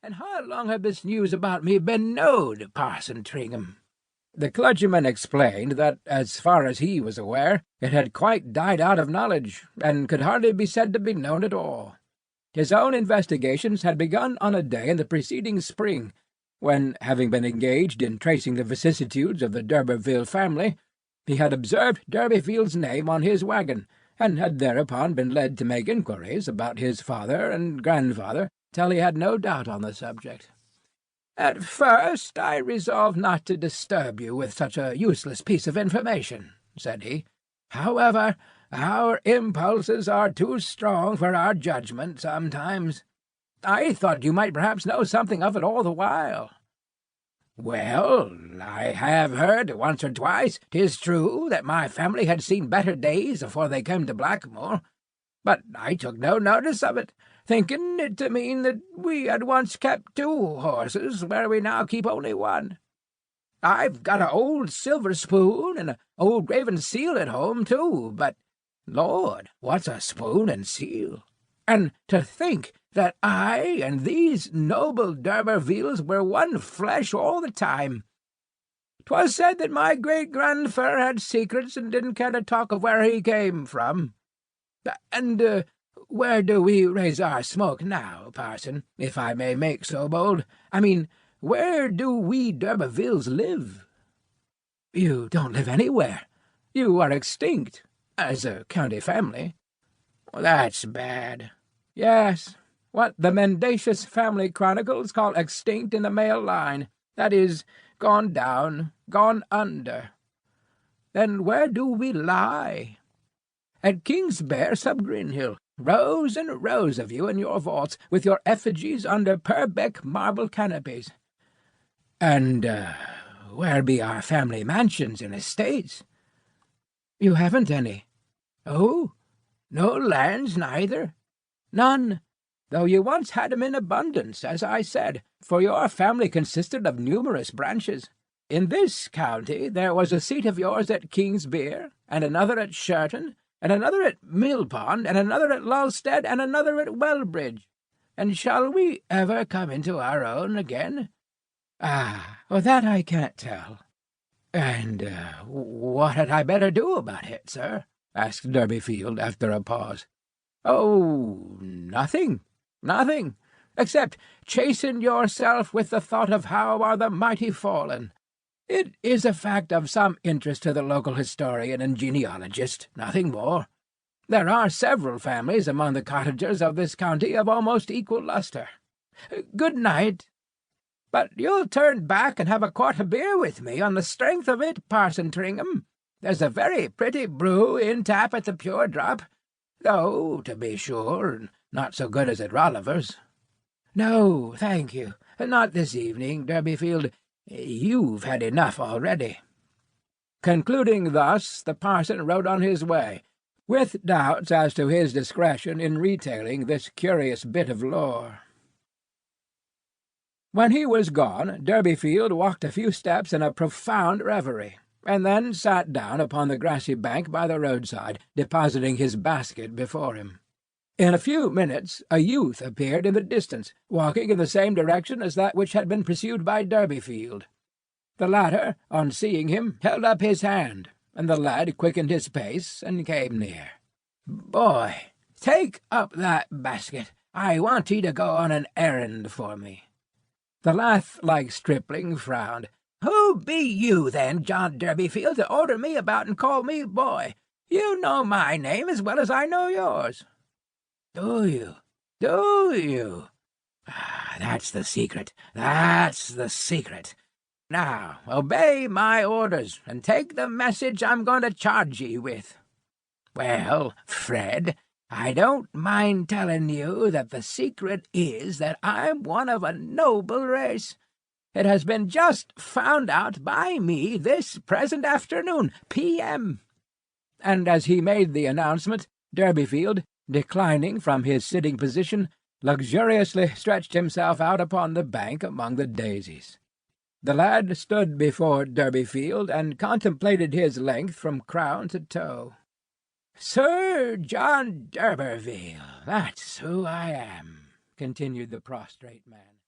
And how long have this news about me been knowed, Parson Tringham?" The clergyman explained that, as far as he was aware, it had quite died out of knowledge, and could hardly be said to be known at all. His own investigations had begun on a day in the preceding spring, when, having been engaged in tracing the vicissitudes of the Durbeyfield family, he had observed Durbeyfield's name on his waggon, and had thereupon been led to make inquiries about his father and grandfather, till he had no doubt on the subject. "At first I resolved not to disturb you with such a useless piece of information," said he. "However, our impulses are too strong for our judgment sometimes. I thought you might perhaps know something of it all the while." "Well, I have heard once or twice, 'tis true, that my family had seen better days afore they came to Blackmore, but I took no notice of it, thinking it to mean that we had once kept 2 horses, where we now keep only 1. I've got a old silver spoon and a old graven seal at home, too, but, Lord, what's a spoon and seal? And to think that I and these noble Durbeyfields were one flesh all the time. 'Twas said that my great-grandfer had secrets and didn't care to talk of where he came from. And where do we raise our smoke now, Parson, if I may make so bold? I mean, where do we Durbeyfields live?" "You don't live anywhere. You are extinct, as a county family." "That's bad." "Yes, what the mendacious family chronicles call extinct in the male line, that is, gone down, gone under." "Then where do we lie?" "At Kingsbear sub Greenhill, rows and rows of you in your vaults, with your effigies under Purbeck marble canopies." "And where be our family mansions and estates?" "You haven't any." "Oh, no lands neither?" "None, though you once had 'em in abundance, as I said, for your family consisted of numerous branches. In this county there was a seat of yours at Kingsbear, and another at Sherton, and another at Millpond, and another at Lulstead, and another at Wellbridge. And shall we ever come into our own again?" "Ah, well, that I can't tell." "And what had I better do about it, sir?" asked Durbeyfield after a pause. "Oh, nothing, except chasten yourself with the thought of how are the mighty fallen. It is a fact of some interest to the local historian and genealogist, nothing more. There are several families among the cottagers of this county of almost equal lustre. Good night. But you'll turn back and have a quart of beer with me on the strength of it, Parson Tringham. There's a very pretty brew in tap at the Pure Drop, though, to be sure, not so good as at Rolliver's." "No, thank you, not this evening, Durbeyfield. You've had enough already." Concluding thus, the parson rode on his way, with doubts as to his discretion in retailing this curious bit of lore. When he was gone, Durbeyfield walked a few steps in a profound reverie, and then sat down upon the grassy bank by the roadside, depositing his basket before him. In a few minutes a youth appeared in the distance, walking in the same direction as that which had been pursued by Durbeyfield. The latter, on seeing him, held up his hand, and the lad quickened his pace and came near. "Boy, take up that basket. I want ye to go on an errand for me." The lath-like stripling frowned. "Who be you, then, John Durbeyfield, to order me about and call me boy? You know my name as well as I know yours." "Do you? Do you? That's the secret. Now, obey my orders, and take the message I'm going to charge ye with. Well, Fred, I don't mind telling you that the secret is that I'm one of a noble race. It has been just found out by me this present afternoon, p.m." And as he made the announcement, Durbeyfield, declining from his sitting position, luxuriously stretched himself out upon the bank among the daisies. The lad stood before Durbeyfield and contemplated his length from crown to toe. "Sir John Durbeyfield, that's who I am," continued the prostrate man.